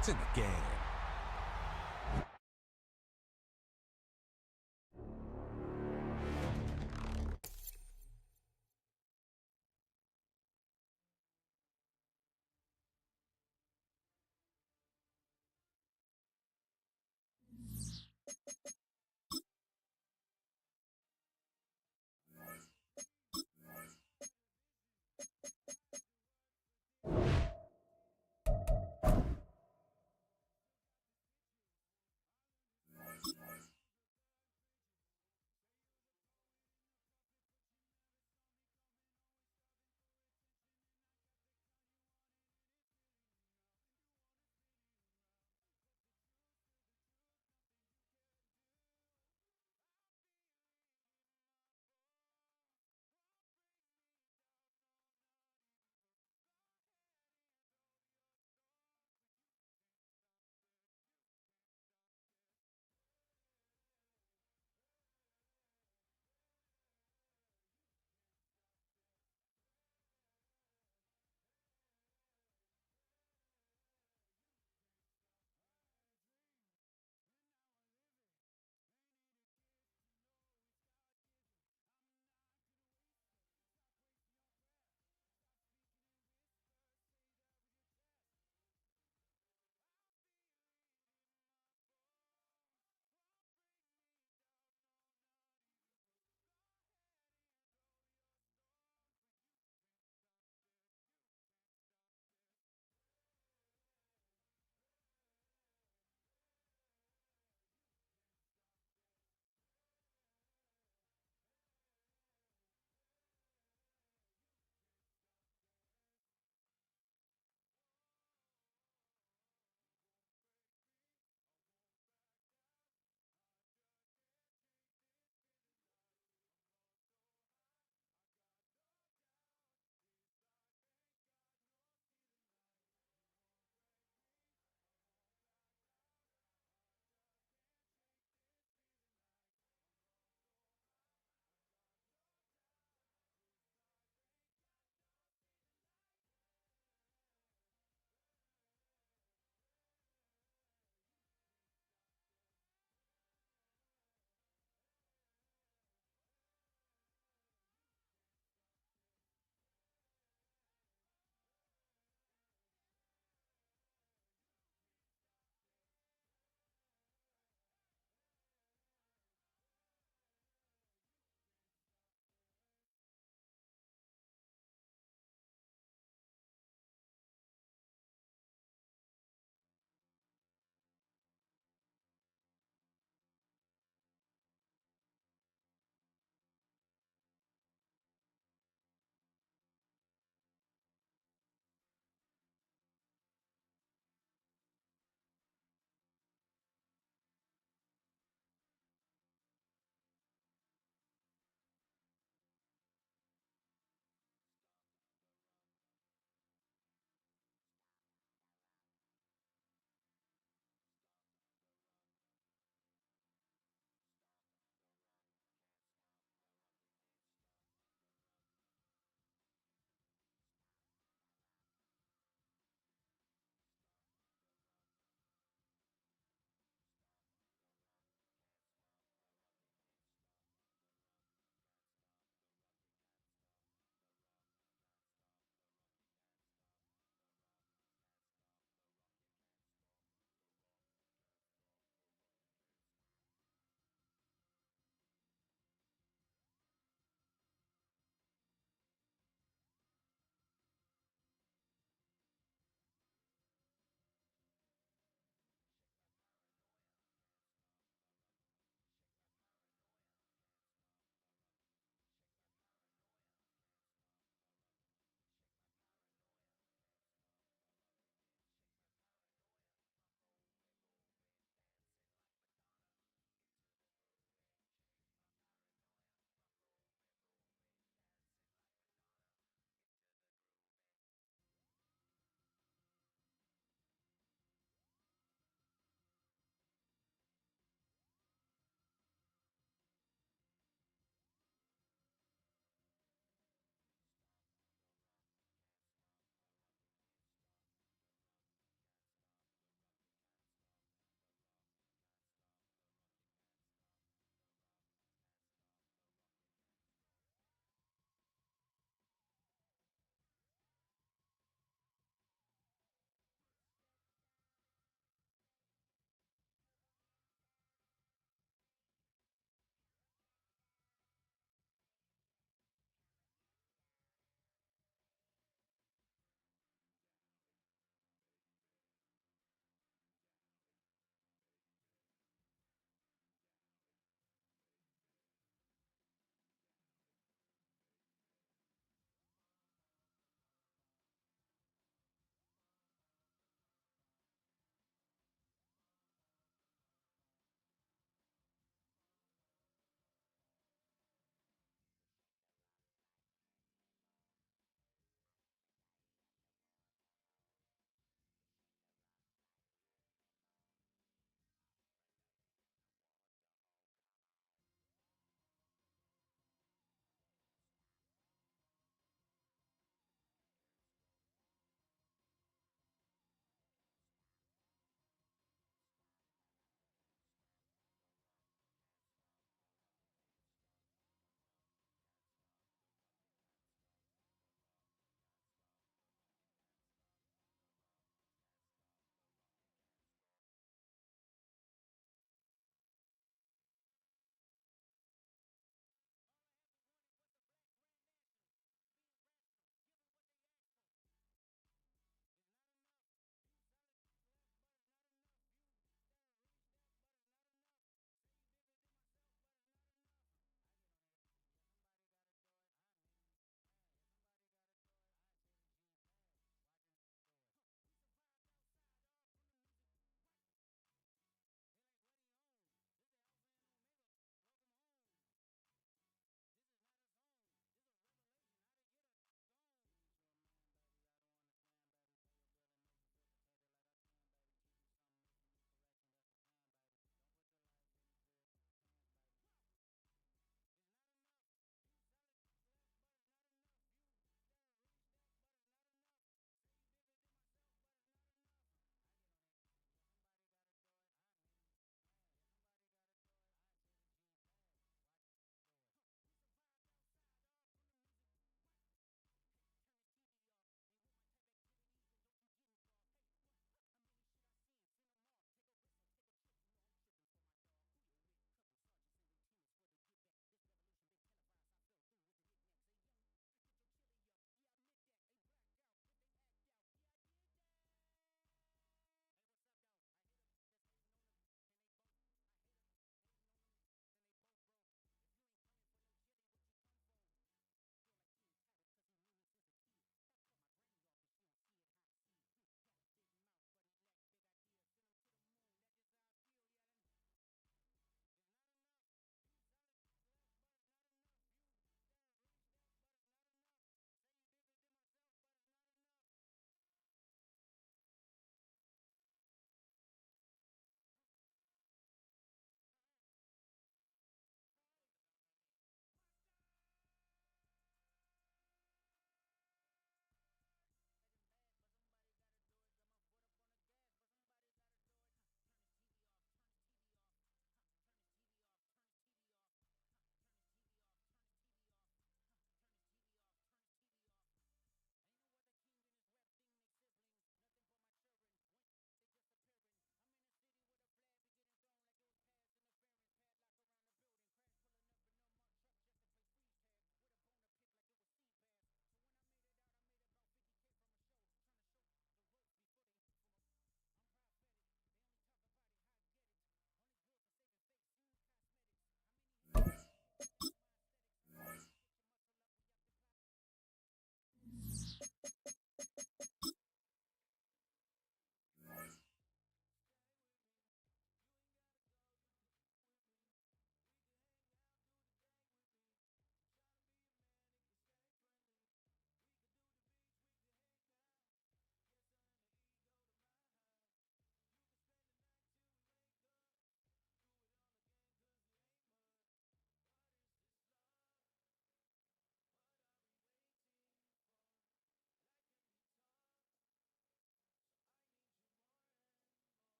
It's in the game.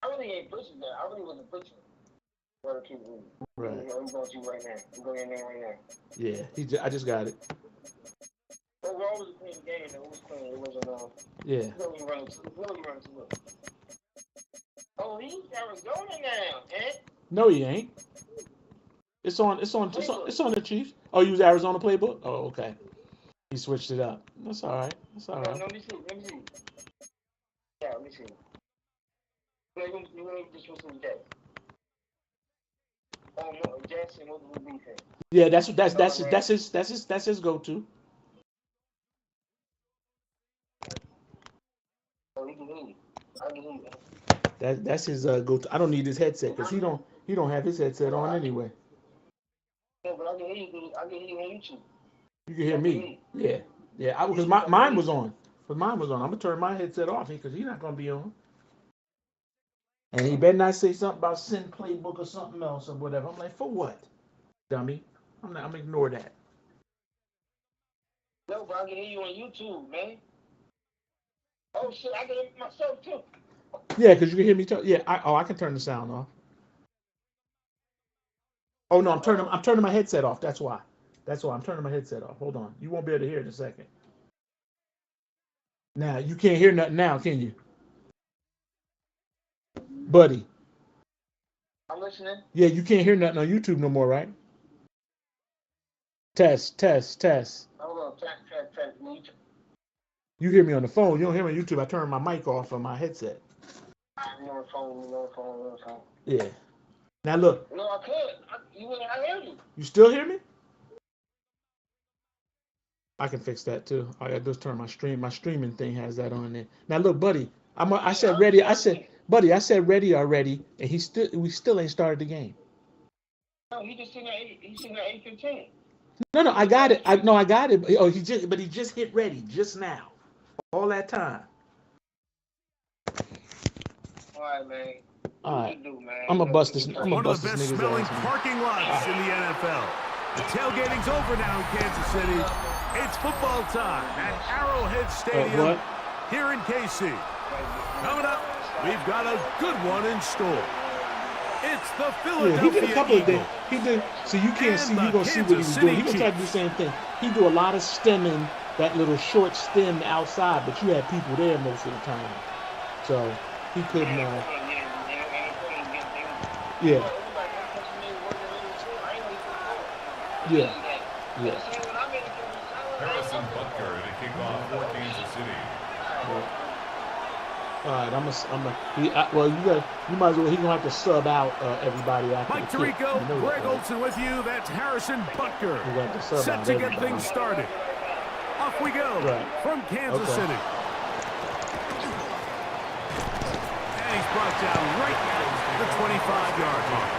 I really ain't pushing that. I really wasn't pushing. Right. I'm going to you right now. I'm going in there right now. Yeah, I just got it. Overall, it was a clean game. It was clean. It wasn't. Yeah. Really running too much. Oh, he's Arizona now, eh? No, he ain't. It's on the Chiefs. Oh, you use Arizona playbook? Oh, okay. He switched it up. That's all right. That's all right. No, let me see. Let me see. Yeah, let me see. You want to just listen to that? Oh no, Jackson was the defense. Yeah, that's his go-to. Oh, he can hear you. I can hear you. That's his go-to. I don't need his headset because he don't have his headset on anyway. Yeah, but I can hear you. I can hear you on YouTube. You can hear me. Yeah, yeah. Because mine was on. But mine was on. I'm gonna turn my headset off because he's not gonna be on. And he better not say something about send playbook or something else or whatever. I'm like, for what, dummy? I'm gonna ignore that. No, but I can hear you on YouTube, man. Oh shit, I can hear myself too. Yeah, because you can hear me talk. Yeah, I can turn the sound off. Oh no, I'm turning my headset off. That's why. That's why I'm turning my headset off. Hold on. You won't be able to hear it in a second. Now you can't hear nothing now, can you, buddy? I'm listening. Yeah, you can't hear nothing on YouTube no more, right? Test, test, test. Hold on, test. You hear me on the phone. You don't hear me on YouTube. I turn my mic off on my headset. You on the phone. You on the phone. You on the phone. Yeah. Now look. No, I could. I heard you. You still hear me? I can fix that too. All I gotta do is turn my stream. My streaming thing has that on there. Now look, buddy. I said ready. Buddy. I said ready already, and we still ain't started the game. No, he just seen that. He seen that 8:15. No, I got it. I got it. Oh, he just hit ready just now. All that time. All right, man. All right. I'm gonna bust this. I'm gonna One bust of the this best nigga's smelling ass. parking lots in the NFL. The tailgating's over now in Kansas City. It's football time at Arrowhead Stadium here in KC. Coming up, we've got a good one in store. It's the Philadelphia He did a couple Eagles. of things. He did. So you can't see. You're gonna see what he was doing. He was trying to do the same thing. He do a lot of stemming, that little short stem outside, but you had people there most of the time, so he couldn't. Yeah. Yeah. Yeah. Harrison Butker to kick off for Kansas City. All right, you might as well. He's gonna have to sub out everybody after Mike the kick. Tirico, You know Greg that, right? Olson with you. That's Harrison Butker. We're gonna have to sub Set out to get everybody. things started. Off we go from Kansas City. And he's brought down right at the 25-yard mark.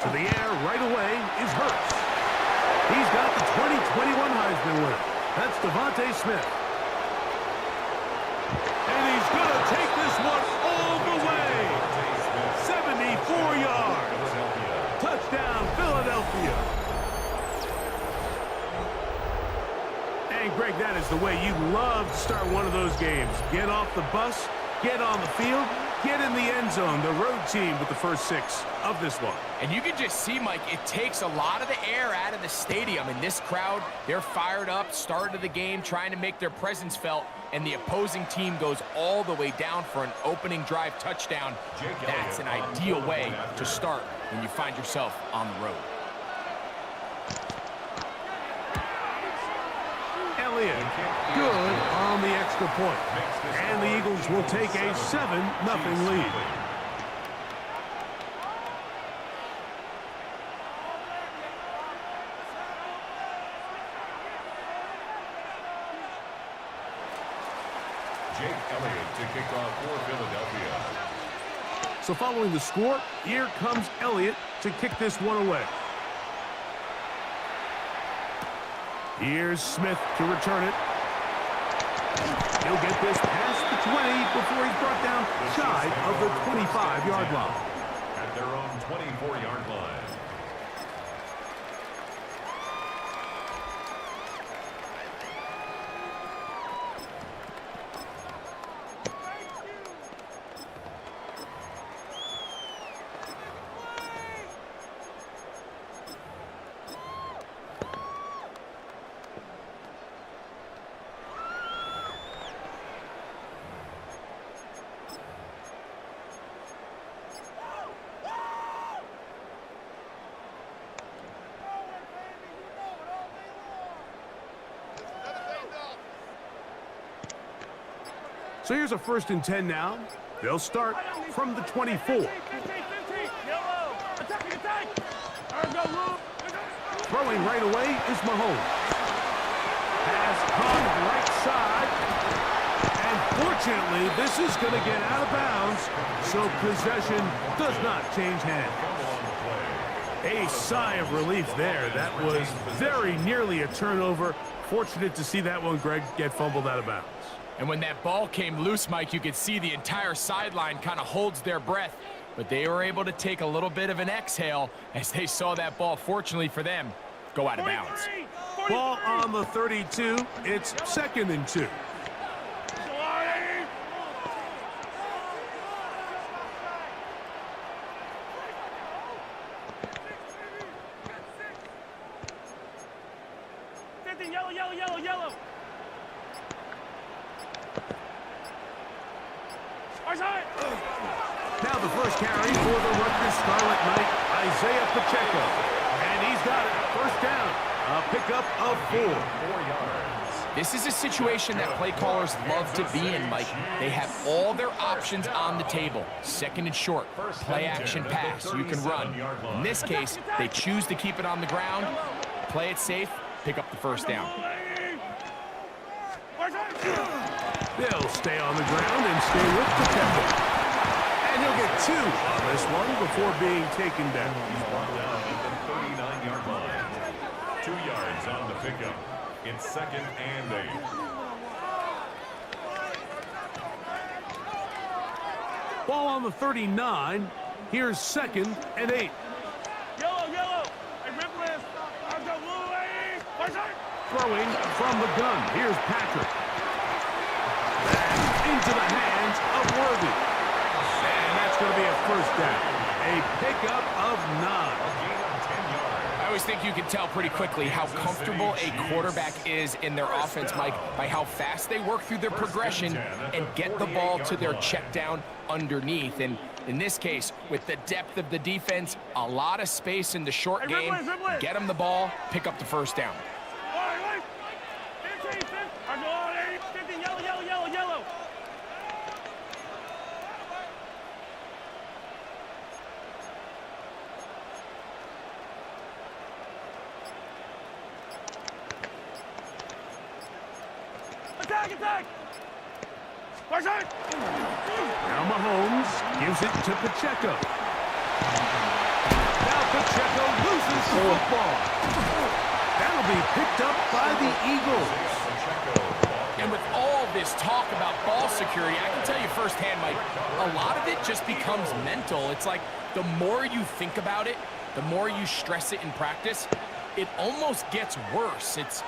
To the air right away is Hurts. He's got the 2021 Heisman winner. That's Devontae Smith. And he's going to take this one all the way. 74 yards. Touchdown, Philadelphia. And Greg, that is the way you love to start one of those games. Get off the bus, get on the field, get in the end zone. The road team with the first 6 of this one. And you can just see, Mike, it takes a lot of the air out of the stadium. And this crowd, they're fired up, start of the game, trying to make their presence felt. And the opposing team goes all the way down for an opening drive touchdown. That's an ideal way to start when you find yourself on the road. Elliott, good on the extra point. And the Eagles will take a 7-0 lead. Jake Elliott to kick off for Philadelphia. So following the score, here comes Elliott to kick this one away. Here's Smith to return it. He'll get this past the 20 before he's brought down shy of the 25-yard line. At their own 24-yard line. So here's a 1st and 10 now. They'll start from the 24. Throwing right away is Mahomes. Pass caught right side. And fortunately, this is going to get out of bounds, so possession does not change hands. A sigh of relief there. That was very nearly a turnover. Fortunate to see that one, Greg, get fumbled out of bounds. And when that ball came loose, Mike, you could see the entire sideline kind of holds their breath. But they were able to take a little bit of an exhale as they saw that ball, fortunately for them, go out of bounds. Ball on the 32. It's 2nd and 2. Yellow. Now the first carry for the Rutgers Scarlet Knight, Isaiah Pacheco. And he's got it. First down. A pickup of 4. 4 yards. This is a situation that play callers love to be in, Mike. They have all their options on the table. 2nd and short, play action pass, you can run. In this case, they choose to keep it on the ground, play it safe, pick up the first down. They'll stay on the ground and stay with Pacheco. And he'll get 2 on this one before being taken down. He's brought down at the 39-yard line. 2 yards on the pickup. It's 2nd and 8. Ball on the 39. Here's 2nd and 8. Yellow. Hey, Ripley. I'll go away. Throwing from the gun. Here's Patrick. And into the hands of Worthy. And that's going to be a first down. A pickup of 9. I always think you can tell pretty quickly how comfortable a quarterback is in their offense, Mike, by how fast they work through their progression and get the ball to their check down underneath. And in this case, with the depth of the defense, a lot of space in the short game, get them the ball, pick up the first down. 15, yellow. Attack! Now Mahomes gives it to Pacheco. Now Pacheco loses the football. That'll be picked up by the Eagles. And with all this talk about ball security, I can tell you firsthand, Mike, a lot of it just becomes mental. It's like the more you think about it, the more you stress it in practice, it almost gets worse. It's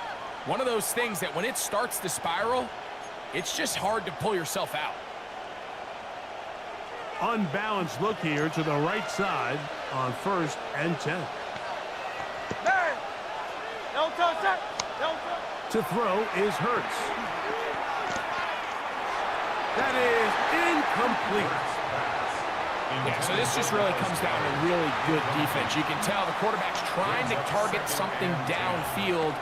one of those things that when it starts to spiral, it's just hard to pull yourself out. Unbalanced look here to the right side on 1st and 10. To throw is Hurts. That is incomplete. Yeah, so this just really comes down to really good defense. You can tell the quarterback's trying to target something downfield,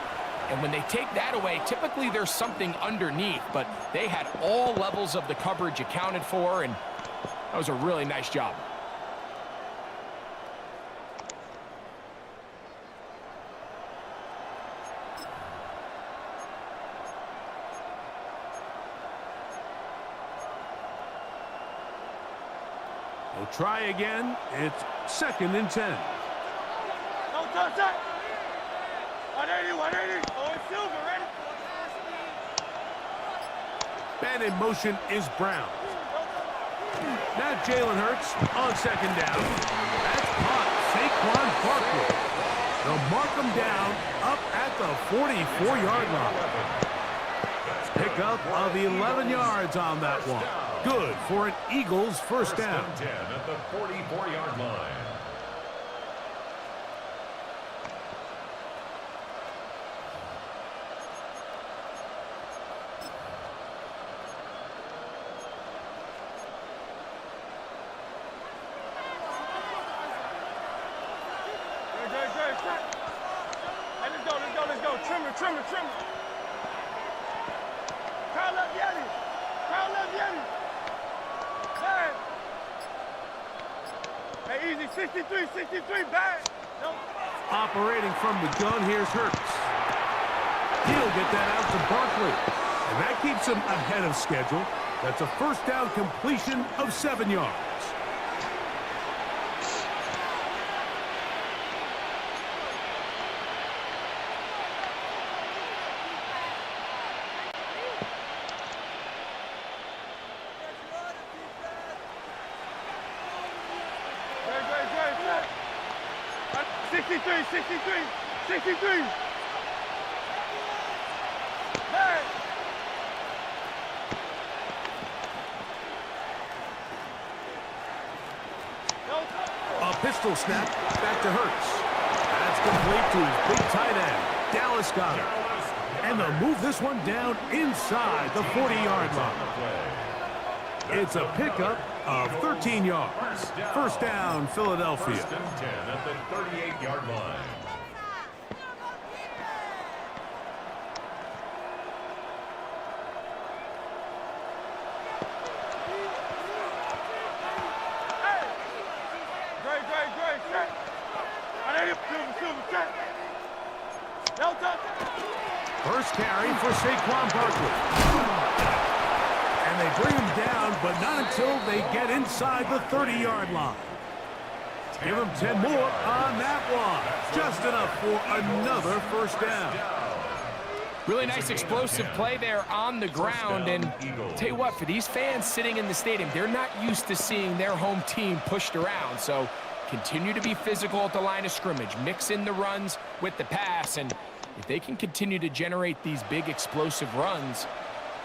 and when they take that away, typically there's something underneath, but they had all levels of the coverage accounted for, and that was a really nice job. They'll try again. It's 2nd and 10. Don't touch that. 180. Oh, it's Silver, ready? Man in motion is Brown. Now Jalen Hurts on 2nd down. That's caught. Saquon Barkley. They'll mark him down up at the 44-yard line. Pick up of 11 yards on that one. Good for an Eagles first down. 10 at the 44-yard line. Let's go. Trimmer. Crowd left Yeti. Hey, easy. 63, back. No. Operating from the gun, here's Hurts. He'll get that out to Barkley. And that keeps him ahead of schedule. That's a first down completion of 7 yards. 63. Hey. A pistol snap back to Hurts. That's complete to his big tight end. Dallas got it. And they'll move this one down inside the 40-yard line. It's a pickup of 13 yards. First down, Philadelphia. First and 10 at the 38-yard line. First carry for Saquon Barkley. And they bring him down, but not until they get inside the 30-yard line. Give him 10 more on that one. Just enough for another first down. Really nice explosive play there on the ground. And tell you what, for these fans sitting in the stadium, they're not used to seeing their home team pushed around. So continue to be physical at the line of scrimmage. Mix in the runs with the pass. And if they can continue to generate these big explosive runs,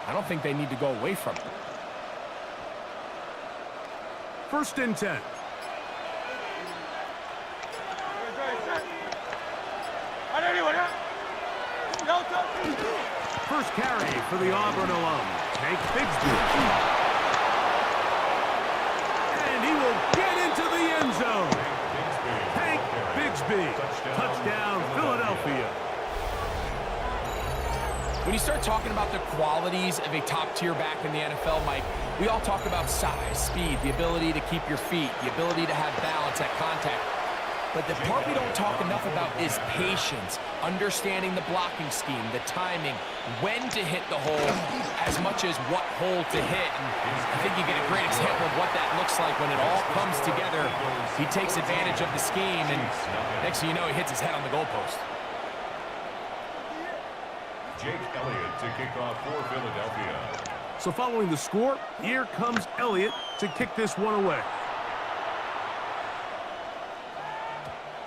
I don't think they need to go away from it. First and 10. First carry for the Auburn alum, Hank Bigsby. And he will get into the end zone. Hank Bigsby. Touchdown, Philadelphia. When you start talking about the qualities of a top-tier back in the NFL, Mike, we all talk about size, speed, the ability to keep your feet, the ability to have balance at contact. But the part we don't talk enough about is patience, understanding the blocking scheme, the timing, when to hit the hole, as much as what hole to hit. And I think you get a great example of what that looks like when it all comes together. He takes advantage of the scheme, and next thing you know, he hits his head on the goalpost. Jake Elliott to kick off for Philadelphia. So following the score, here comes Elliott to kick this one away.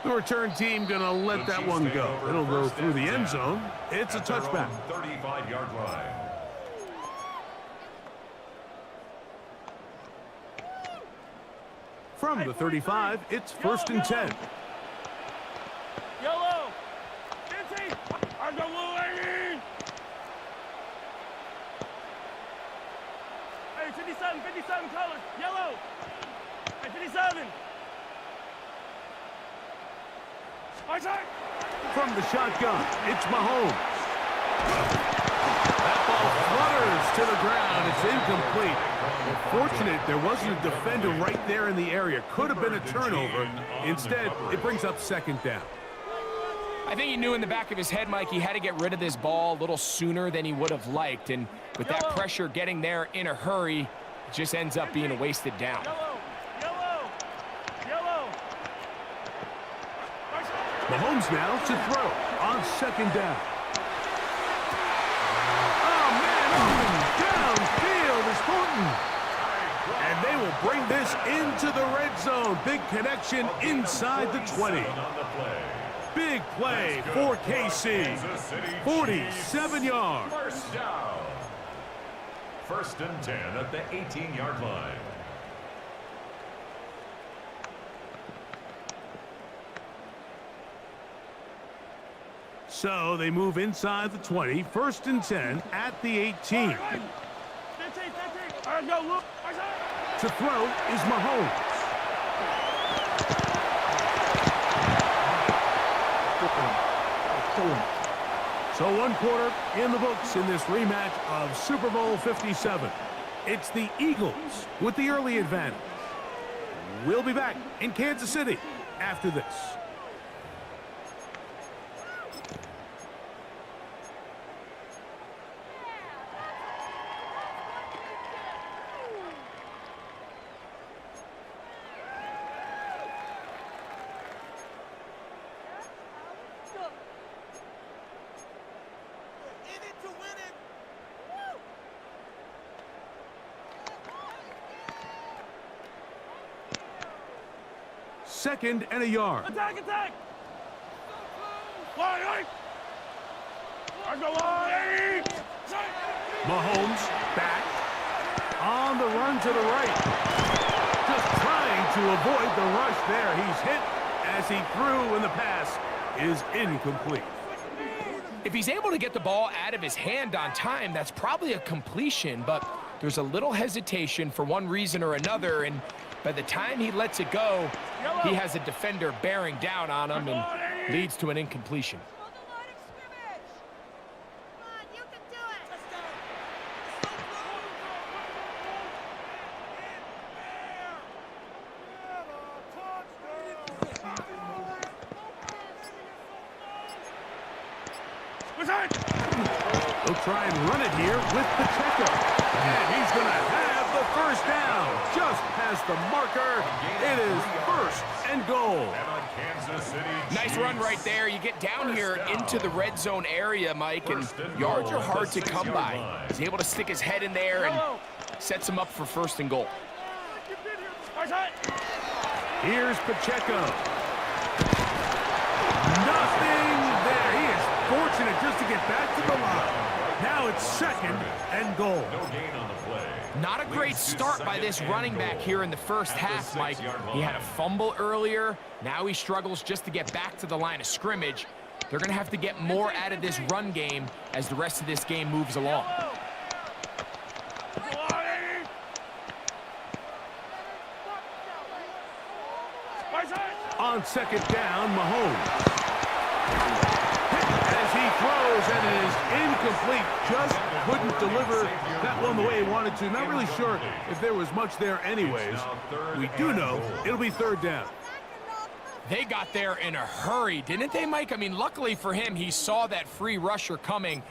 The return team going to let that one go. It'll go through the end zone. It's a touchback. 35-yard line. From the 35, it's first and 10. Yellow. Cincy. I got Wolverine. Hey, 57 colors. Yellow. Hey, 57. From the shotgun, it's Mahomes. That ball flutters to the ground. It's incomplete. Fortunate there wasn't a defender right there in the area. Could have been a turnover. Instead, it brings up second down. I think he knew in the back of his head, Mike, he had to get rid of this ball a little sooner than he would have liked. And with that pressure getting there in a hurry, it just ends up being a wasted down. Mahomes now to throw on second down. Oh, man, open downfield is Horton. And they will bring this into the red zone. Big connection inside the 20. Big play for KC. 47 yards. First down. First and 10 at the 18-yard line. So they move inside the 20, first and 10 at the 18. To throw is Mahomes. So one quarter in the books in this rematch of Super Bowl 57. It's the Eagles with the early advantage. We'll be back in Kansas City after this. Second and a yard. Attack, attack! Mahomes back on the run to the right. Just trying to avoid the rush there. He's hit as he threw, and the pass is incomplete. If he's able to get the ball out of his hand on time, that's probably a completion, but there's a little hesitation for one reason or another, and by the time he lets it go, he has a defender bearing down on him and leads to an incompletion. They'll try and run it here with Pacheco. And he's going to have the first down. Just past the marker. It is first and goal. Nice run right there. You get down here into the red zone area, Mike, and yards are hard to come by. He's able to stick his head in there and sets him up for first and goal. Here's Pacheco. Nothing there. He is fortunate just to get back to the line. Now it's second and goal. No gain on the play. Not a great start by this running back here in the first half, Mike. He had a fumble earlier. Now he struggles just to get back to the line of scrimmage. They're going to have to get more out of this run game as the rest of this game moves along. On second down, Mahomes. As he throws, and it is incomplete. Just couldn't deliver that one the way he wanted to. Not really sure if there was much there anyways. We do know it'll be third down. They got there in a hurry, didn't they, Mike? I mean, luckily for him, he saw that free rusher coming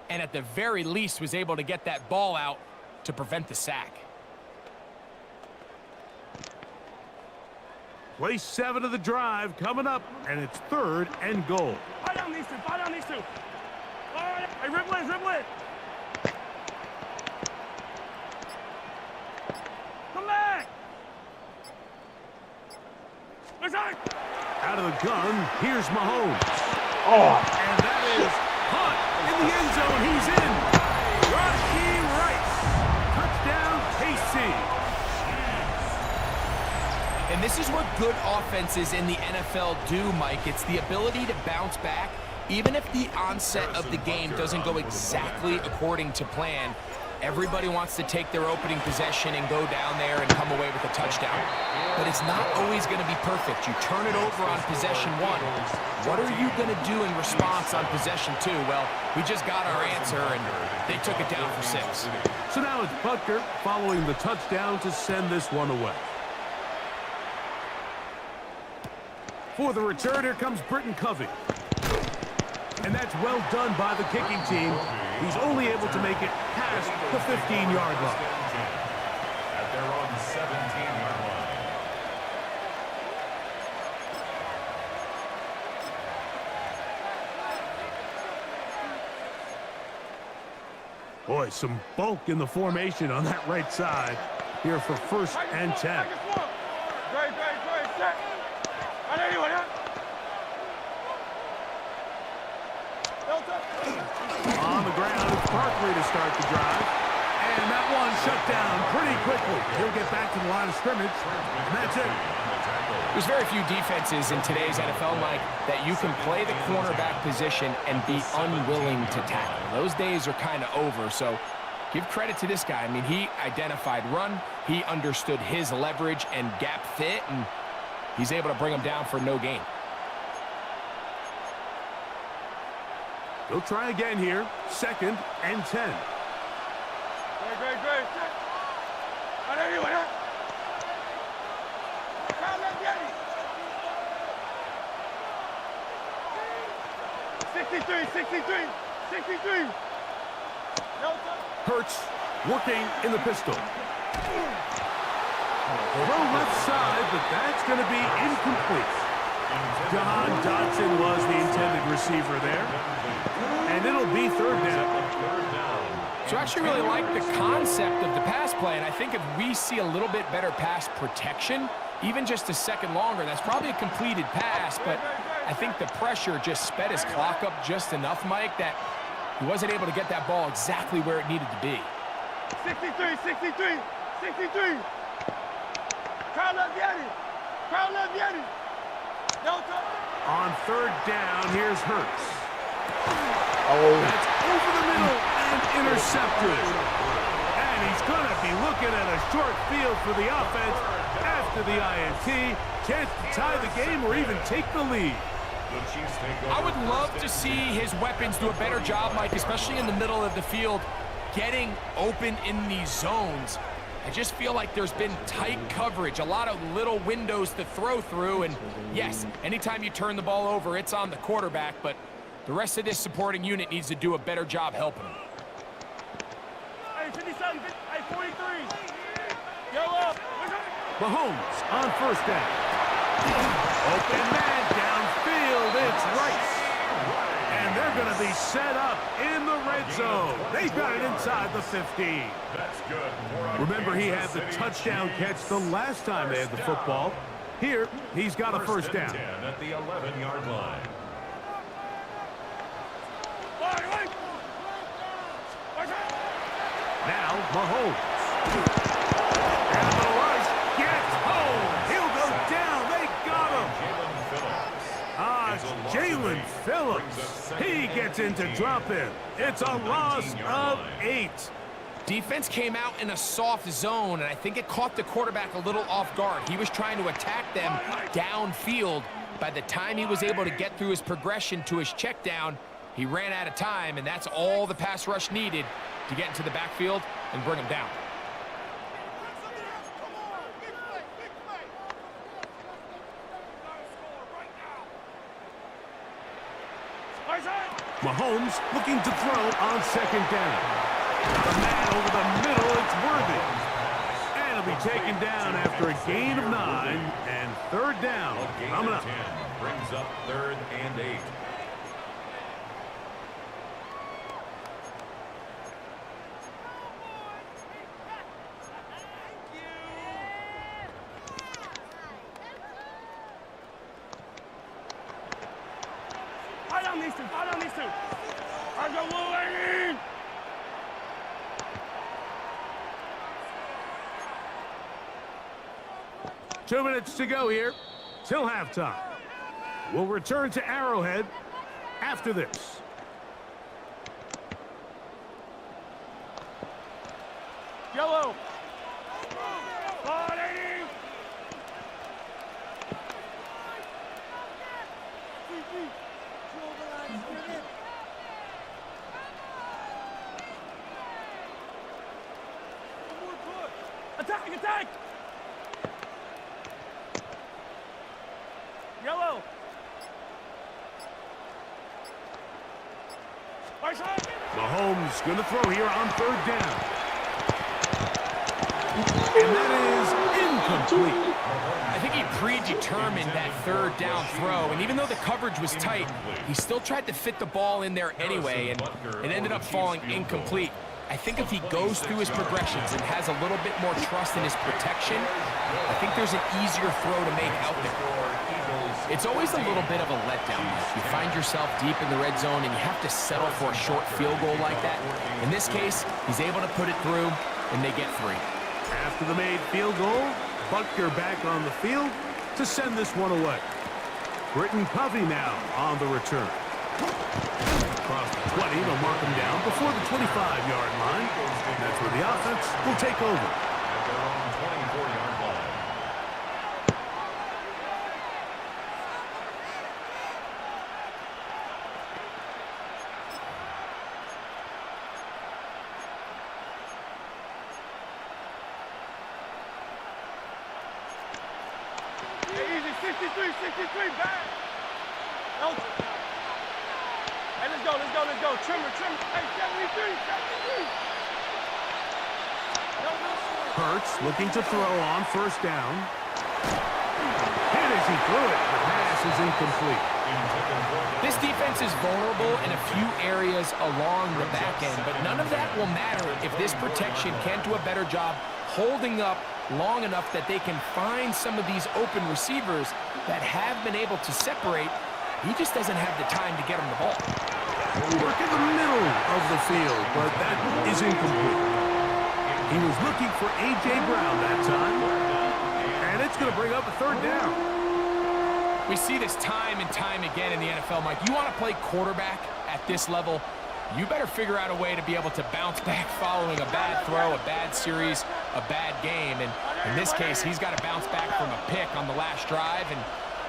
and at the very least was able to get that ball out to prevent the sack. Play 7 of the drive coming up, and it's third and goal. Buy down these two. Hey, dribble it. Come back. Out of the gun, here's Mahomes. Oh, And that is Hunt in the end zone. He's in. Rashee Rice. Touchdown, KC. And this is what good offenses in the NFL do, Mike. It's the ability to bounce back. Even if the onset of the game doesn't go exactly according to plan, everybody wants to take their opening possession and go down there and come away with a touchdown. But it's not always going to be perfect. You turn it over on possession 1. What are you going to do in response on possession 2? Well, we just got our answer, and they took it down for 6. So now it's Butker following the touchdown to send this one away. For the return, here comes Britton Covey. And that's well done by the kicking team. He's only able to make it past the 15-yard line. At their own 17-yard line. Boy, some bulk in the formation on that right side here for first and 10. Great. Set. On the ground, it's Barkley to start the drive. And that one shut down pretty quickly. He'll get back to the line of scrimmage, and that's it. There's very few defenses in today's NFL, Mike, that you can play the cornerback position and be unwilling to tackle. Those days are kind of over, so give credit to this guy. I mean, he identified run, he understood his leverage and gap fit, and he's able to bring him down for no gain. They'll try again here. Second and 10. Great. Anyone, 63. Hurts working in the pistol. Throw left side, but that's going to be incomplete. John Dodson was the intended receiver there. And it'll be third down. So I actually really like the concept of the pass play, and I think if we see a little bit better pass protection, even just a second longer, that's probably a completed pass, but I think the pressure just sped his clock up just enough, Mike, that he wasn't able to get that ball exactly where it needed to be. 63, 63, 63. Crowd love Yeti. Crowd love Yeti. On third down, here's Hurts. Oh. That's over the middle and intercepted. And he's going to be looking at a short field for the offense after the INT. Chance to tie the game or even take the lead. I would love to see his weapons do a better job, Mike, especially in the middle of the field, getting open in these zones. I just feel like there's been tight coverage, a lot of little windows to throw through, and yes, anytime you turn the ball over, it's on the quarterback, but the rest of this supporting unit needs to do a better job helping him. Hey, 57, hey, 43. Yellow. Mahomes on first down. Open man downfield, it's Rice. And they're going to be set up in the red zone. They got it inside the 15. That's good. Remember, he had the touchdown catch the last time they had the football. Here, he's got a first down. 10 at the 11-yard line. Now, Mahomes. And the rush gets home. He'll go down. They got him. Jalen Phillips. He gets into drop-in. It's a loss of 8. Defense came out in a soft zone, and I think it caught the quarterback a little off guard. He was trying to attack them downfield. By the time he was able to get through his progression to his check down, he ran out of time, and that's all the pass rush needed to get into the backfield and bring him down. Mahomes looking to throw on second down. The man over the middle, it's Worthy. And he'll be taken down after a gain of 9 and third down. Coming up. 10 brings up 3rd and 8. Fight on these two. I go Wolverine. 2 minutes to go here till halftime. We'll return to Arrowhead after this. Yellow. Attack, attack! Yellow. Mahomes going to throw here on third down. And that is incomplete. I think he predetermined that third down throw, and even though the coverage was tight, he still tried to fit the ball in there anyway, and it ended up falling incomplete. I think if he goes through his progressions and has a little bit more trust in his protection, I think there's an easier throw to make out there. It's always a little bit of a letdown. You find yourself deep in the red zone and you have to settle for a short field goal like that. In this case, he's able to put it through, and they get 3. After the made field goal, Butker back on the field to send this one away. Britton Covey now on the return. Across the 20, they'll mark him down before the 25-yard line. That's where the offense will take over. At their own 24-yard line. Easy, 63, back. Hey, let's go. Trimmer. Hey, 73. Hurts looking to throw on first down. And as he threw it, the pass is incomplete. This defense is vulnerable in a few areas along the back end, but none of that will matter if this protection can't do a better job holding up long enough that they can find some of these open receivers that have been able to separate he just doesn't have the time to get him the ball. Work in the middle of the field, but that is incomplete. He was looking for A.J. Brown that time, and it's going to bring up a third down. We see this time and time again in the NFL, Mike. You want to play quarterback at this level, you better figure out a way to be able to bounce back following a bad throw, a bad series, a bad game. And in this case, he's got to bounce back from a pick on the last drive, and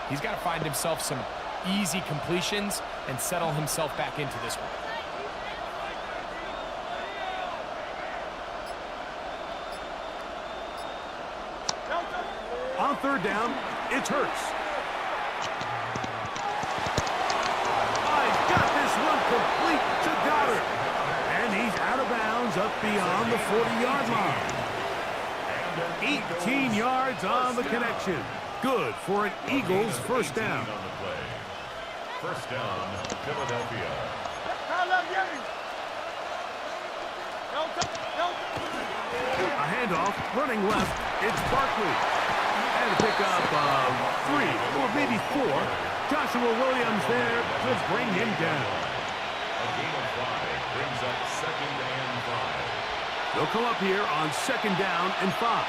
he's got to find himself some easy completions and settle himself back into this one. On third down, it's Hurts. He's got this one complete to Goddard. And he's out of bounds up beyond the 40-yard line. 18 yards on the connection. Good for an Eagles first down. First down, Philadelphia. A handoff, running left, it's Barkley. And a pickup of 3, or maybe 4. Joshua Williams there to bring him down. A gain of 5 brings up 2nd and 5. They'll come up here on 2nd down and 5.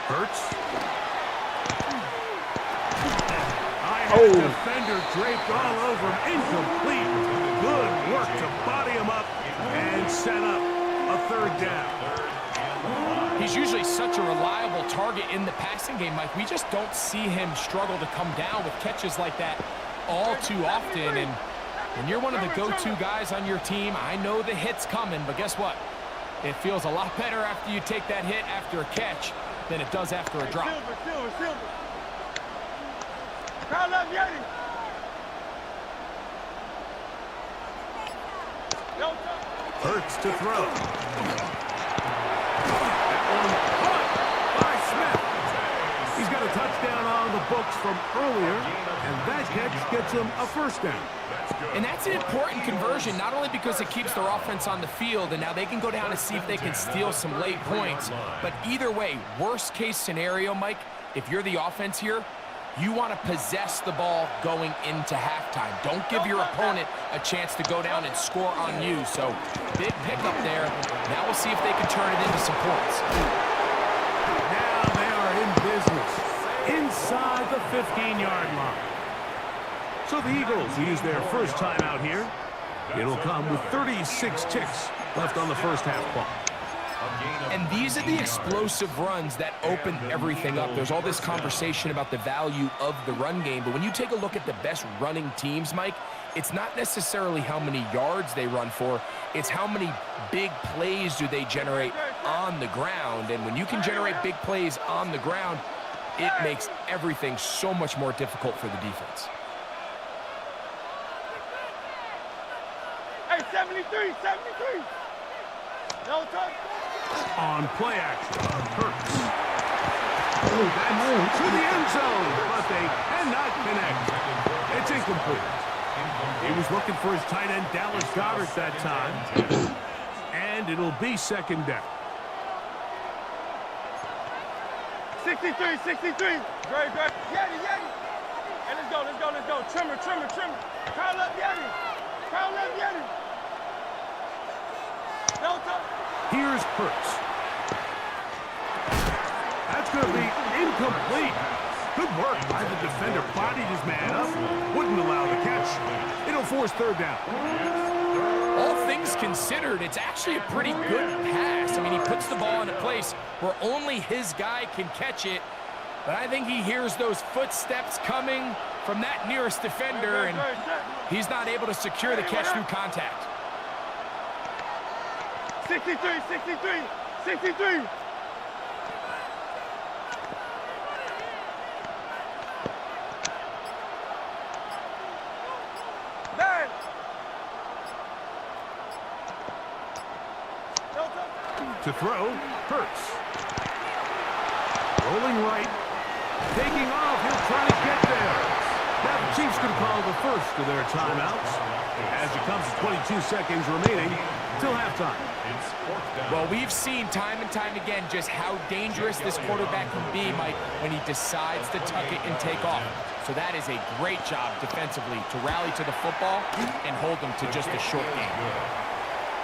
Hurts. Defender draped all over him. Incomplete. Good work to body him up and set up a third down. He's usually such a reliable target in the passing game, Mike. We just don't see him struggle to come down with catches like that all too often. And when you're one of the go-to guys on your team, I know the hit's coming, but guess what? It feels a lot better after you take that hit after a catch than it does after a drop. Silver. Hurts to throw. That one caught by Smith. He's got a touchdown on the books from earlier, and that catch gets him a first down. And that's an important conversion, not only because it keeps their offense on the field, and now they can go down and see if they can steal some late points, but either way, worst case scenario, Mike, if you're the offense here, you want to possess the ball going into halftime. Don't give your opponent a chance to go down and score on you. So, big pickup there. Now we'll see if they can turn it into some points. Now they are in business inside the 15-yard line. So the Eagles use their first time out here. It'll come with 36 ticks left on the first half clock. And these are the explosive runs that open everything up. There's all this conversation about the value of the run game, but when you take a look at the best running teams, Mike, it's not necessarily how many yards they run for, it's how many big plays do they generate on the ground. And when you can generate big plays on the ground, it makes everything so much more difficult for the defense. Hey, 73. No touch. On play action, Hurts. That's to the end zone, but they cannot connect. It's incomplete. He was looking for his tight end, Dallas Goddard, that time. And it'll be second down. 63. Great. Yeti. Hey, let's go. Trimmer. Crowd up, Yeti. No touch. Here's Hurts. That's going to be incomplete. Good work by the defender. Bodied his man up. Wouldn't allow the catch. It'll force third down. All things considered, it's actually a pretty good pass. I mean, he puts the ball in a place where only his guy can catch it. But I think he hears those footsteps coming from that nearest defender, and he's not able to secure the catch through contact. 63. To throw, Hurts. Rolling right. Taking off. He'll try to get there. Now the Chiefs can call the first of their timeouts. as it comes to 22 seconds remaining till halftime. It's fourth down. Well, we've seen time and time again just how dangerous this quarterback can be, Mike, when he decides to tuck it and take off. So that is a great job defensively to rally to the football and hold them to just a short game.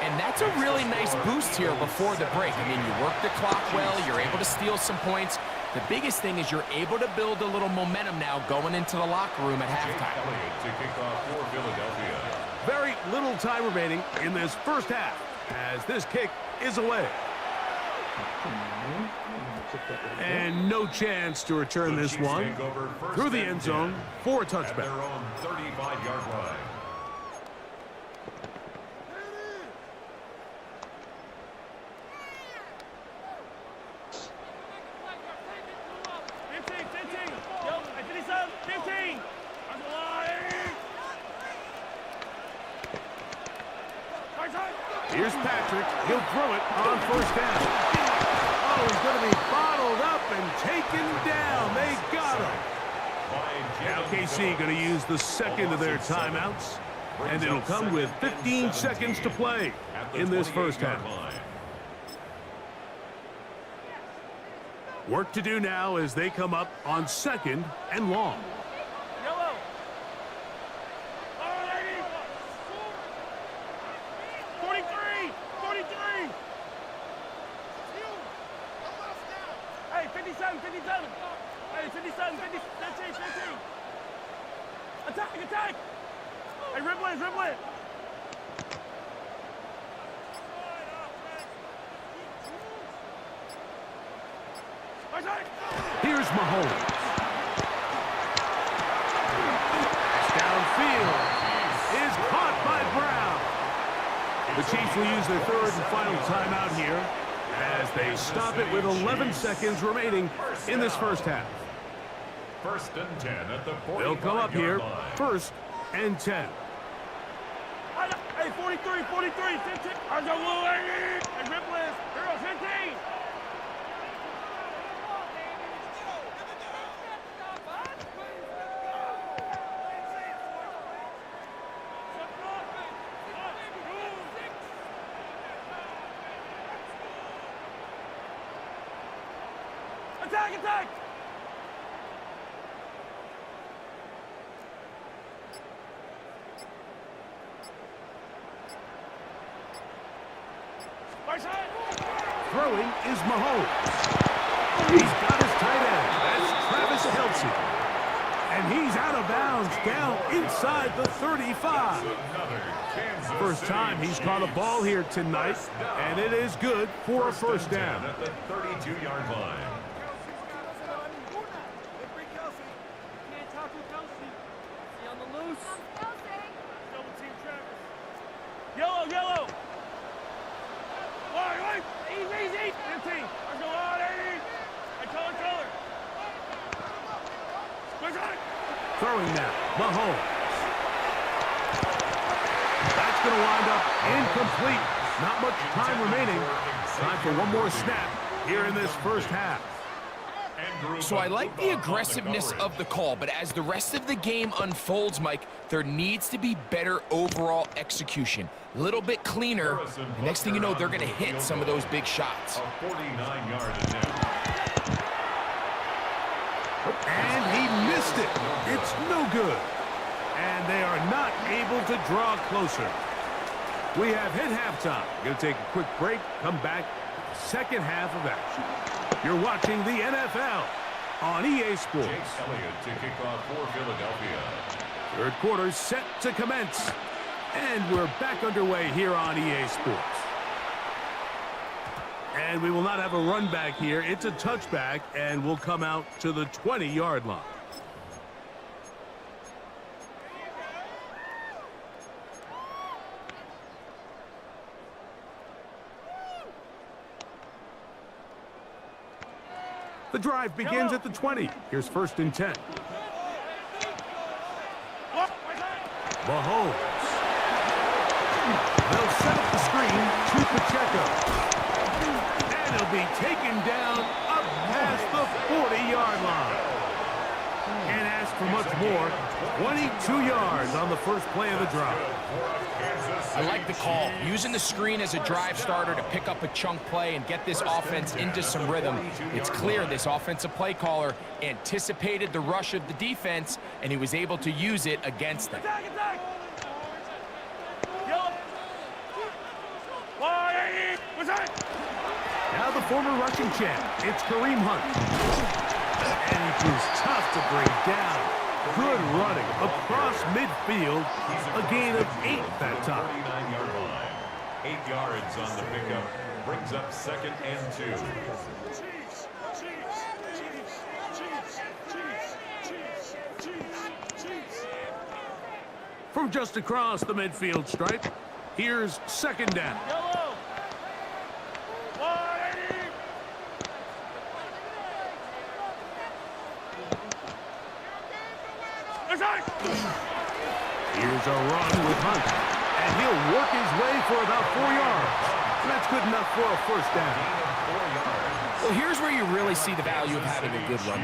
And that's a really nice boost here before the break. I mean, you work the clock well, you're able to steal some points. The biggest thing is you're able to build a little momentum now going into the locker room at halftime. Elliott to kick off for Philadelphia. Very little time remaining in this first half as this kick is away. And no chance to return this one through the end zone for a touchback. At their own 35-yard line. Here's Patrick. He'll throw it on first down. Oh, he's going to be bottled up and taken down. They got him. Now KC going to use the second of their timeouts, and it'll come with 15 seconds to play in this first half. Work to do now as they come up on second and long. Yellow. 43. 43. Hey, 57. 57. Hey, 57. 50. 15. 15. Attack. Attack. Hey, dribble it. Dribble it. Here's Mahomes. Downfield is caught by Brown. The Chiefs will use their third and final timeout here as they stop it with 11 seconds remaining in this first half. First and 10 at the 45-yard line. They'll come up here first and 10. Hey, 43. 43. 15. Hey, dribble it. 15. Attack, attack! Throwing is Mahomes. He's got his tight end. That's Travis Kelce. And he's out of bounds down inside the 35. First time he's caught a ball here tonight, and it is good for a first down. At the 32-yard line. Yellow, yellow. Wait, easy. 15. Color. Throwing now, Mahomes. That's going to wind up incomplete. Not much time remaining. Time for one more snap here in this first half. So I like the aggressiveness of the call, but as the rest of the game unfolds, Mike, there needs to be better overall execution. A little bit cleaner. The next thing you know, they're going to hit some of those big shots. A 49-yard attempt. And he missed it. It's no good. And they are not able to draw closer. We have hit halftime. Going to take a quick break, come back, second half of action. You're watching the NFL on EA Sports. Jake Elliott to kick off for Philadelphia. Third quarter set to commence. And we're back underway here on EA Sports. And we will not have a run back here. It's a touchback, and we'll come out to the 20-yard line. The drive begins at the 20. Here's first and 10. Mahomes. They'll set up the screen to Pacheco. And he'll be taken down up past the 40-yard line. Can't ask for much more. 22 yards on the first play of the drive. I like the call. Using the screen as a drive starter to pick up a chunk play and get this offense into some rhythm. It's clear this offensive play caller anticipated the rush of the defense, and he was able to use it against them. Attack, attack! Now the former Russian champ, it's Kareem Hunt. And he proves tough to bring down. Good running across midfield. A gain of 8 that time. 49-yard line. 8 yards on the pickup. Brings up 2nd and 2. From just across the midfield stripe, here's 2nd down. Yellow! 180! Here's a run with Hunt. And he'll work his way for about 4 yards. That's good enough for a first down. Well, here's where you really see the value of having a good run.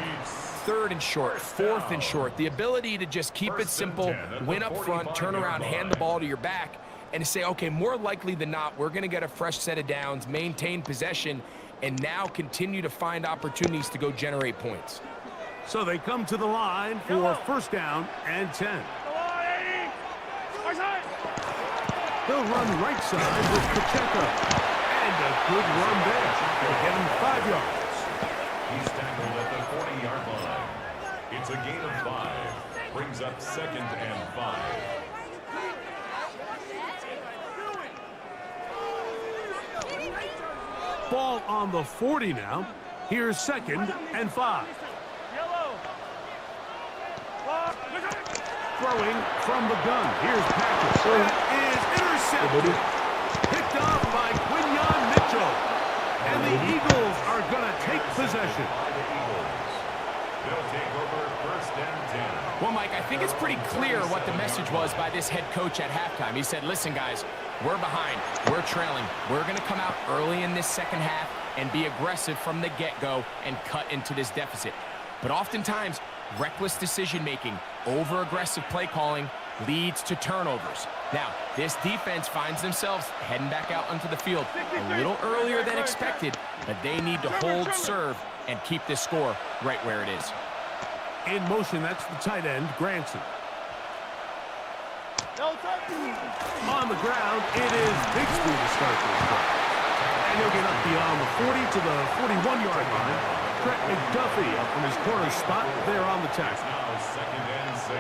3rd and short, 4th and short. The ability to just keep it simple, win up front, turn around, hand the ball to your back, and to say, okay, more likely than not, we're going to get a fresh set of downs, maintain possession, and now continue to find opportunities to go generate points. So they come to the line for first down and 10. They'll run right side with Pacheco. And a good run there. They'll get him 5 yards. He's tackled at the 40-yard line. It's a gain of 5. Brings up 2nd and 5. Ball on the 40 now. Here's 2nd and 5. Throwing from the gun. Here's Patrick. That is intercepted. Picked off by Quinyon Mitchell. And the Eagles are going to take possession. They'll take over 1st and 10. Well, Mike, I think it's pretty clear what the message was by this head coach at halftime. He said, listen, guys, we're behind. We're trailing. We're going to come out early in this second half and be aggressive from the get-go and cut into this deficit. But oftentimes, reckless decision-making, over-aggressive play calling leads to turnovers. Now, this defense finds themselves heading back out onto the field a little earlier than expected, but they need to hold serve and keep this score right where it is. In motion, that's the tight end, Granson. On the ground, it is Bixby to start this drive. And he'll get up beyond the 40 to the 41-yard line. Trent McDuffie up from his corner spot there on the tackle. Now 2nd and 6.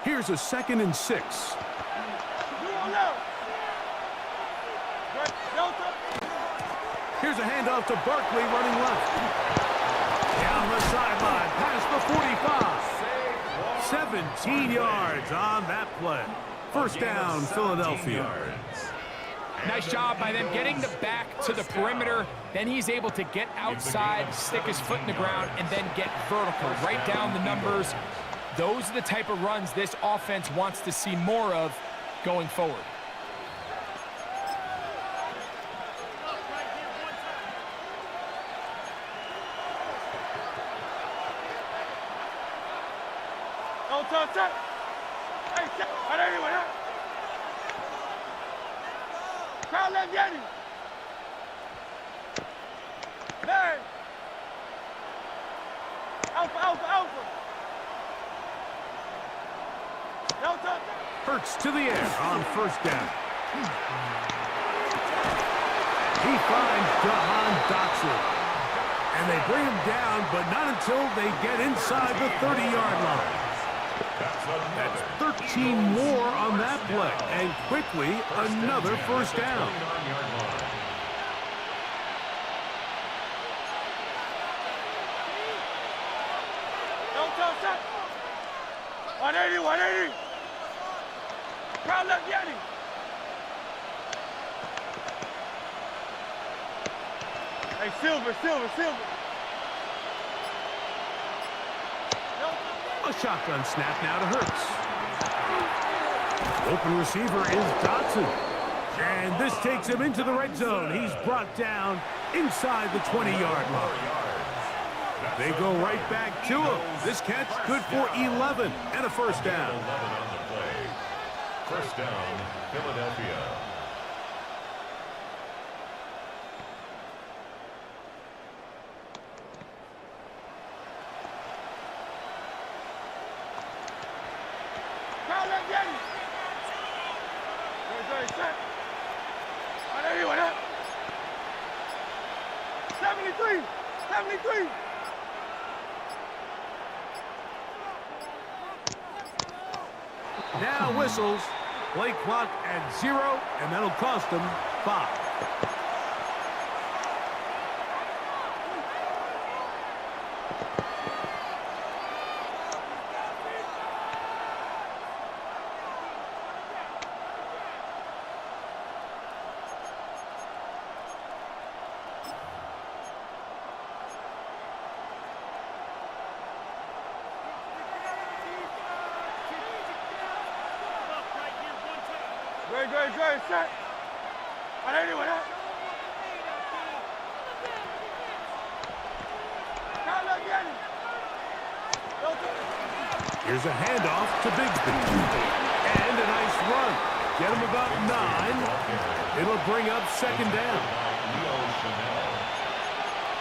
Here's a 2nd and 6. Here's a handoff to Barkley running left. Down the sideline, past the 45. 17 yards on that play. First down, Philadelphia. Nice job by them getting the back to the perimeter. Then he's able to get outside, stick his foot in the ground, and then get vertical, right down the numbers. Those are the type of runs this offense wants to see more of going forward. Crowd left Yeti. Hey. Alpha, alpha, alpha. Delta. Hurts to the air on first down. He finds Jahan Dotson. And they bring him down, but not until they get inside the 30-yard line. That's 13 more on that play, and quickly another first down. Don't touch that. 180, 180. Crowd left Yeti. Hey, Silver, Silver, Silver. A shotgun snap now to Hurts. Open receiver is Dotson. And this takes him into the red zone. He's brought down inside the 20-yard line. They go right back to him. This catch good for 11 and a first down. 11 on the play. First down, Philadelphia. Set. On everyone up. 73. 73. Now whistles. Play clock at 0, and that'll cost them 5. Good, set. On everyone up. Here's a handoff to Bigsby. And a nice run. Get him about 9. It'll bring up second down.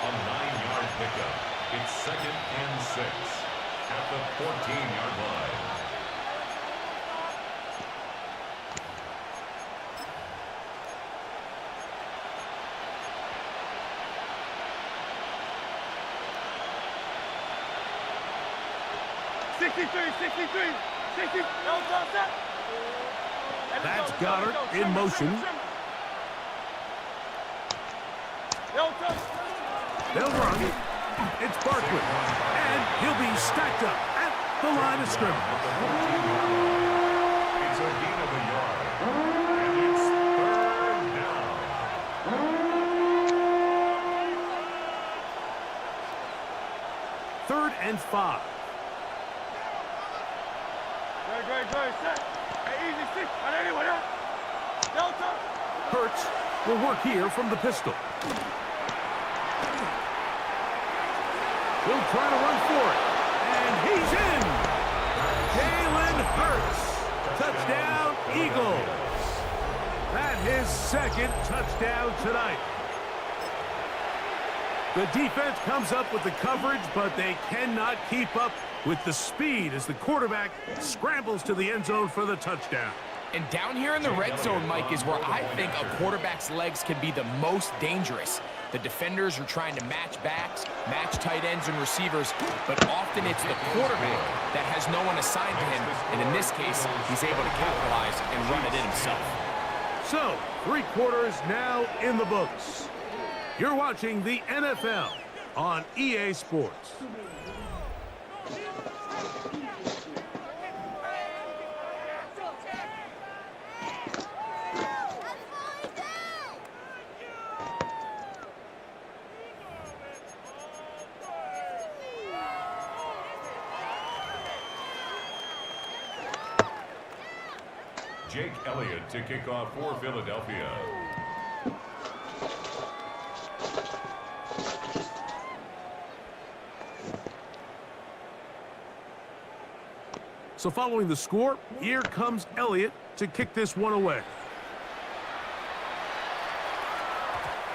A 9-yard pickup. It's 2nd and 6 at the 14-yard line. That's Goddard in motion. They'll run. It's Barkley. And he'll be stacked up at the line of scrimmage. It's a gain of a yard. And it's 3rd down. 3rd and 5. Good, set. Hey, easy 6. On anyone up. Delta. Hurts will work here from the pistol. He'll try to run for it. And he's in. Jalen Hurts. Touchdown, Eagles. That's his 2nd touchdown tonight. The defense comes up with the coverage, but they cannot keep up with the speed as the quarterback scrambles to the end zone for the touchdown. And down here in the red zone, Mike, is where I think a quarterback's legs can be the most dangerous. The defenders are trying to match backs, match tight ends and receivers, but often it's the quarterback that has no one assigned to him, and in this case, he's able to capitalize and run it in himself. So, 3 quarters now in the books. You're watching the NFL on EA Sports. Jake Elliott to kick off for Philadelphia. So following the score, here comes Elliott to kick this one away.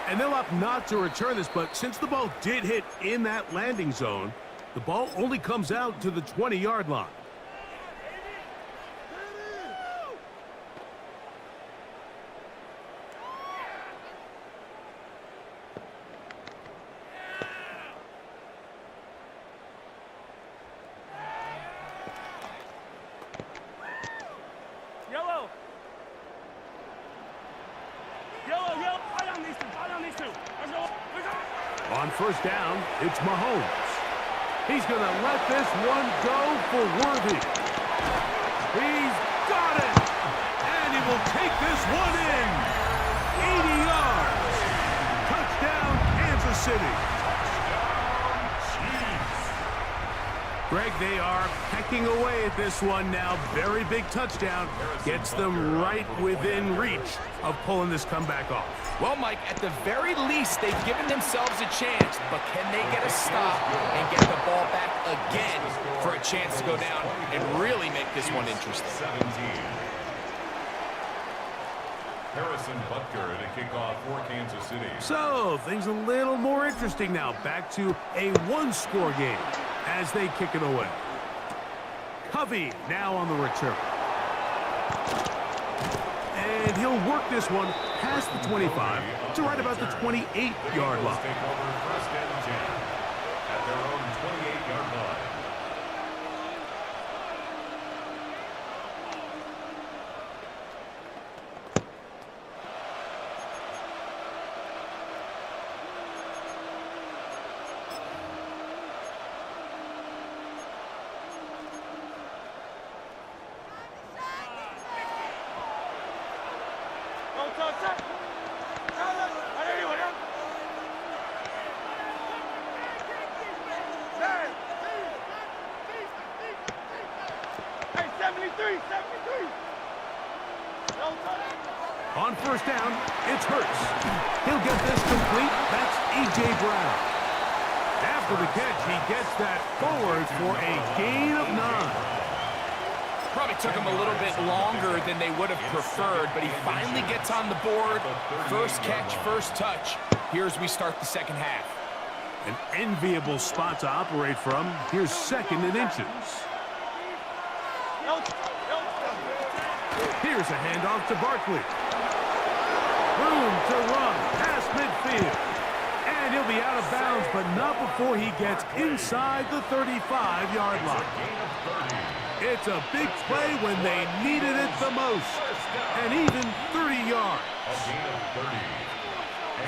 And they'll opt not to return this, but since the ball did hit in that landing zone, the ball only comes out to the 20-yard line. On first down, it's Mahomes. He's going to let this one go for Worthy. He's got it! And he will take this one in. 80 yards. Touchdown, Kansas City. Greg, they are pecking away at this one now. Very big touchdown. Gets them right within reach of pulling this comeback off. Well, Mike, at the very least, they've given themselves a chance, but can they get a stop and get the ball back again for a chance to go down and really make this one interesting? 17. Harrison Butker to kick off for Kansas City. So, things a little more interesting now. Back to a one-score game as they kick it away. Covey now on the return. And he'll work this one past the 25 to right about the 28-yard line. Take over first and 10 at their own 28-yard line. On first down, it's Hurts. He'll get this complete. That's A.J. Brown. After the catch, he gets that forward for a gain of 9. Probably took him a little bit longer than they would have preferred, but he finally gets on the board. First catch, first touch. Here as we start the second half. An enviable spot to operate from. Here's second and inches. Here's a handoff to Barkley. Room to run past midfield. And he'll be out of bounds, but not before he gets inside the 35-yard line. It's a big play when they needed it the most. And even 30 yards.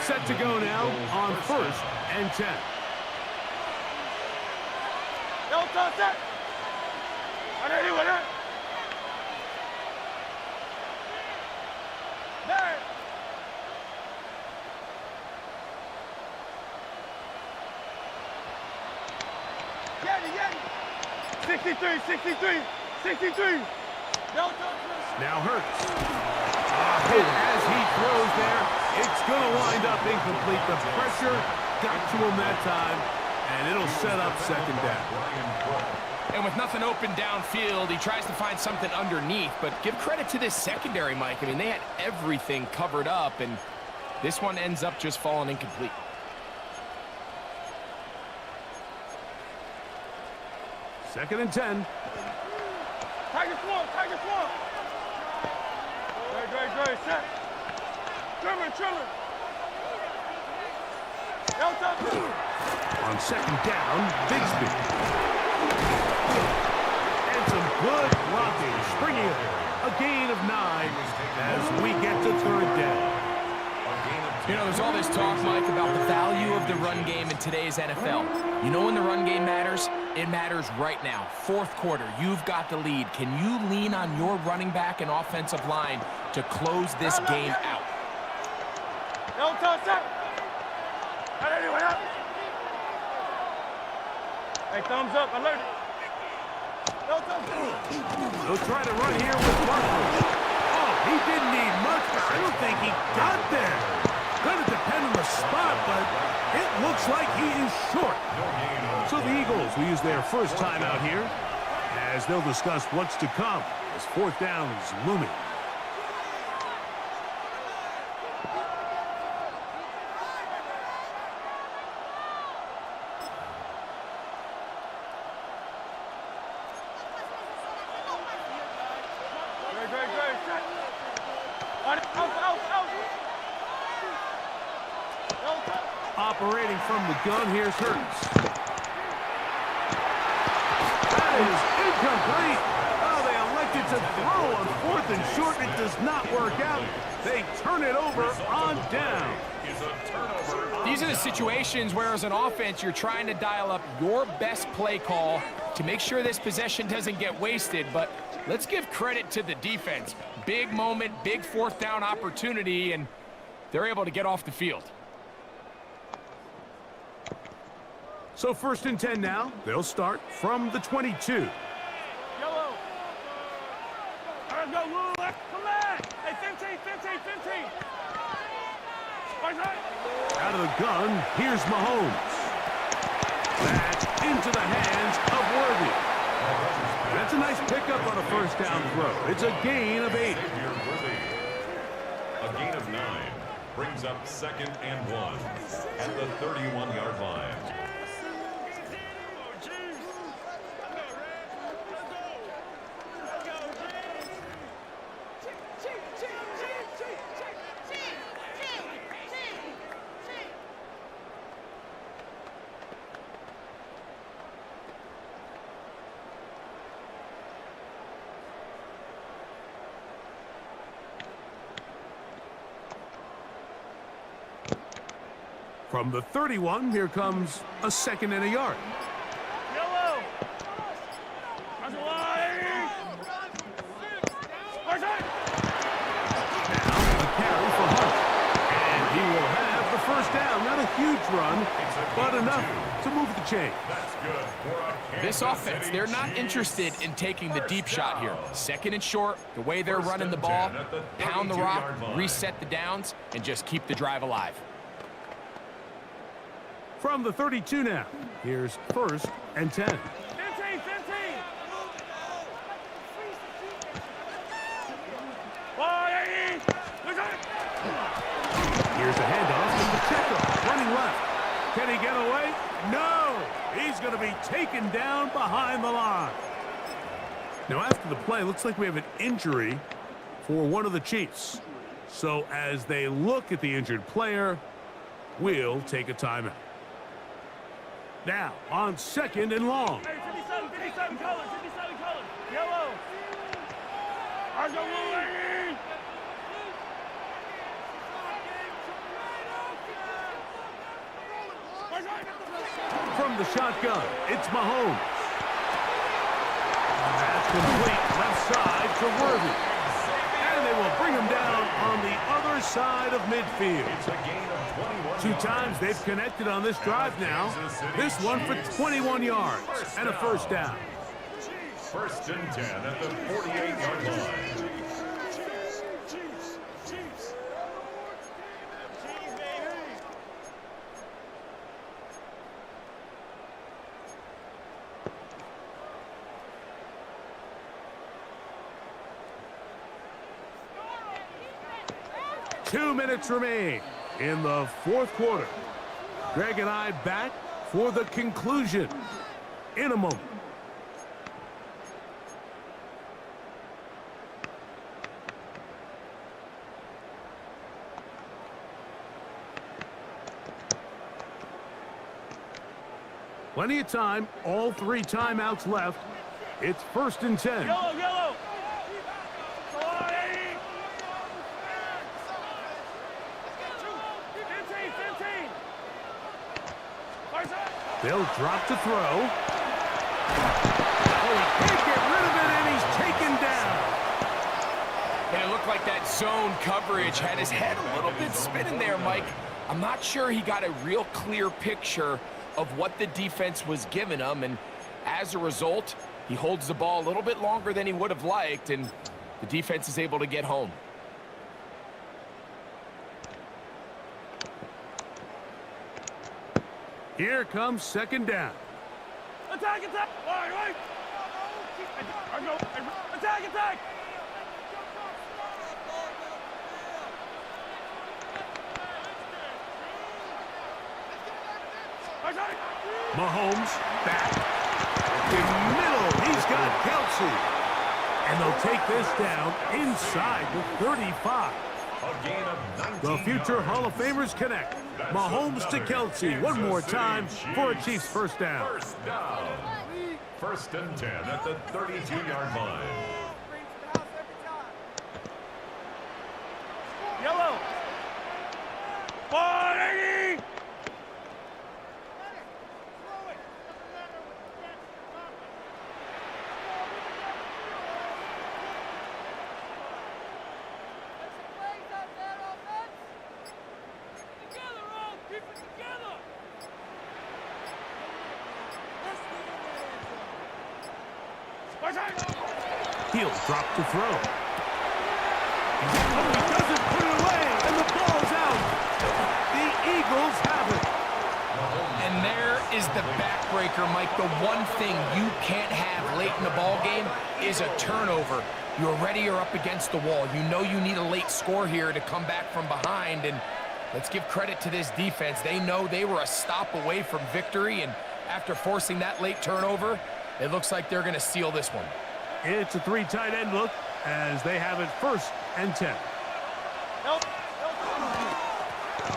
Set to go now on first and 10. Now Hurts. Hit as he throws there. It's going to wind up incomplete. The pressure got to him that time, and it'll set up second down. And with nothing open downfield, he tries to find something underneath, but give credit to this secondary, Mike. I mean, they had everything covered up, and this one ends up just falling incomplete. Second and 10. Tiger Swamp, Tiger Swamp. Great, set. Trimmer. On second down, Bigsby. And some good blocking, springing it. A gain of 9 as we get to third down. You know, there's all this talk, Mike, about the value of the run game in today's NFL. You know when the run game matters? It matters right now. Fourth quarter, you've got the lead. Can you lean on your running back and offensive line to close this game out? Hey, thumbs up, alert. They'll try to run here with Barkley. Oh, he didn't need much, but I don't think he got there. Going to depend on the spot, but it looks like he is short. So the Eagles will use their first time out here as they'll discuss what's to come as fourth down is looming. Operating from the gun, here's Hurts. That is incomplete. Oh, they elected to throw on fourth and short. It does not work out. They turn it over on down. These are the situations where as an offense, you're trying to dial up your best play call to make sure this possession doesn't get wasted. But let's give credit to the defense. Big moment, big fourth down opportunity, and they're able to get off the field. So 1st and 10 now. They'll start from the 22. Yellow. All right, go, move, left, come back. Hey, 15, 15, 15. Out of the gun, here's Mahomes. That's into the hands of Worthy. That's a nice pickup on a 1st down throw. It's a gain of 8. A gain of 9 brings up 2nd and 1 at the 31-yard line. From the 31, here comes a 2nd and a yard. Yellow. Now a carry for Hunt. And he will have the 1st down. Not a huge run, but enough to move the chain. This offense, they're not interested in taking the deep shot here. 2nd and short, the way they're running the ball, pound the rock, reset the downs, and just keep the drive alive. From the 32 now, here's 1st and 10. 15, 15. Here's a handoff to Pacheco, running left. Can he get away? No! He's going to be taken down behind the line. Now, after the play, looks like we have an injury for one of the Chiefs. So, as they look at the injured player, we'll take a timeout. Now, on 2nd and long. Hey, 57, 57 colors, 57 colors. Yellow. Argo moving. From the shotgun, it's Mahomes. That's complete left side to Worthy. And they will bring him down on the other side of midfield. 2 times they've connected on this drive now. This one for 21 yards and a 1st down. 1st and 10 at the 48-yard line. Two minutes remain in the 4th quarter. Greg and I back for the conclusion in a moment. Plenty of time, all 3 timeouts left. It's 1st and 10. Yellow, yellow. They'll drop to throw. Oh, he can't get rid of it, and he's taken down. And it looked like that zone coverage had his head a little bit spinning there, Mike. I'm not sure he got a real clear picture of what the defense was giving him, and as a result, he holds the ball a little bit longer than he would have liked, and the defense is able to get home. Here comes 2nd down. Attack, attack. All right. Attack, attack. Mahomes back. In the middle, he's got Kelsey. And they'll take this down inside the 35. The future Hall of Famers connect. Mahomes to Kelsey one more time for a Chiefs 1st down. 1st and 10 at the 32-yard line. Yellow. 180. He'll drop to throw. Oh, he doesn't put it away, and the ball's out. The Eagles have it. And there is the backbreaker, Mike. The one thing you can't have late in the ball game is a turnover. You're already you're up against the wall. You know you need a late score here to come back from behind, and let's give credit to this defense. They know they were a stop away from victory, and after forcing that late turnover, it looks like they're going to seal this one. It's a 3 tight end look as they have it 1st and 10.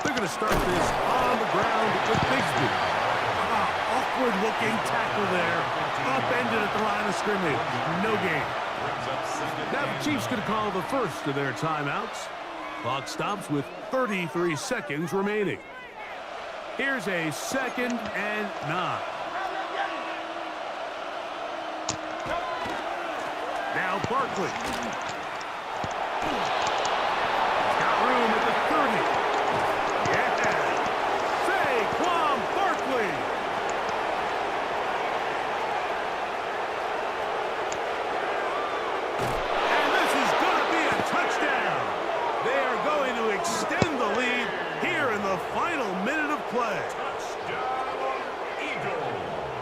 They're going to start this on the ground with Bigsby. Awkward looking tackle there. Upended at the line of scrimmage. No gain. Now the Chiefs going to call the first of their timeouts. Clock stops with 33 seconds remaining. Here's a 2nd and 9. Now Barkley. Got room at the 30. Yeah. Saquon Barkley. And this is going to be a touchdown. They are going to extend the lead here in the final minute of play.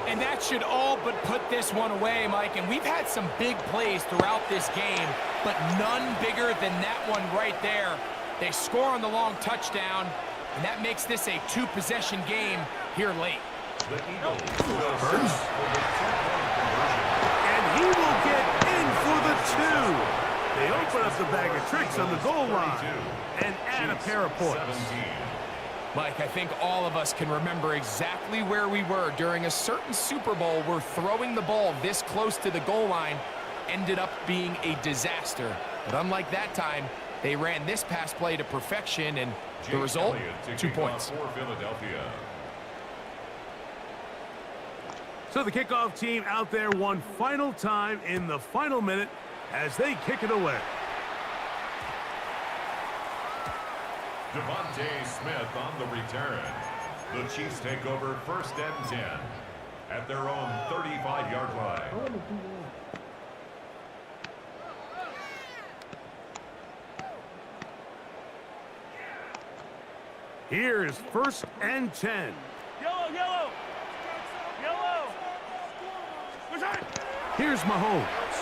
And that should all but put this one away, Mike. And we've had some big plays throughout this game, but none bigger than that one right there. They score on the long touchdown, and that makes this a 2-possession game here late. And he will get in for the 2. They open up the bag of tricks on the goal line and add a pair of points. Mike, I think all of us can remember exactly where we were during a certain Super Bowl where throwing the ball this close to the goal line ended up being a disaster. But unlike that time, they ran this pass play to perfection, and the result, 2 points. So the kickoff team out there one final time in the final minute as they kick it away. Devontae Smith on the return. The Chiefs take over 1st and 10 at their own 35-yard line. Here is 1st and 10. Yellow, yellow. Yellow. Here's Mahomes.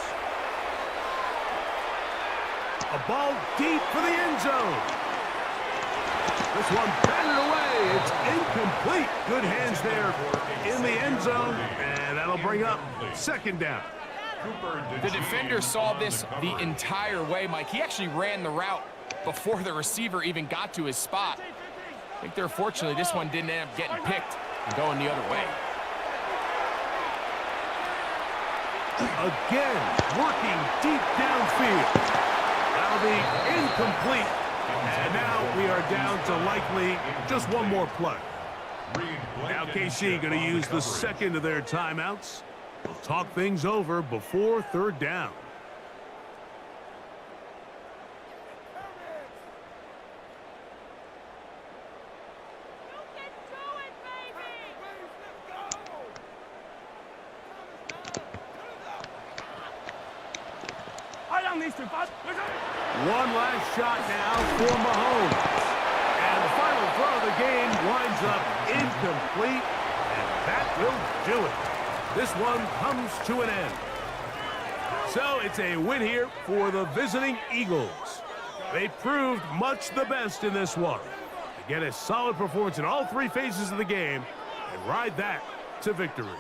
A ball deep for the end zone. This one batted away. It's incomplete. Good hands there in the end zone, and that'll bring up 2nd down. The defender saw this the entire way, Mike. He actually ran the route before the receiver even got to his spot. I think they're fortunately this one didn't end up getting picked and going the other way. Again, working deep downfield. That'll be incomplete. And now we are down to likely just one more play. Now KC going to use the 2nd of their timeouts. They'll talk things over before 3rd down. One last shot now for Mahomes. And the final throw of the game winds up incomplete, and that will do it. This one comes to an end. So it's a win here for the visiting Eagles. They proved much the best in this one. They get a solid performance in all 3 phases of the game and ride that to victory.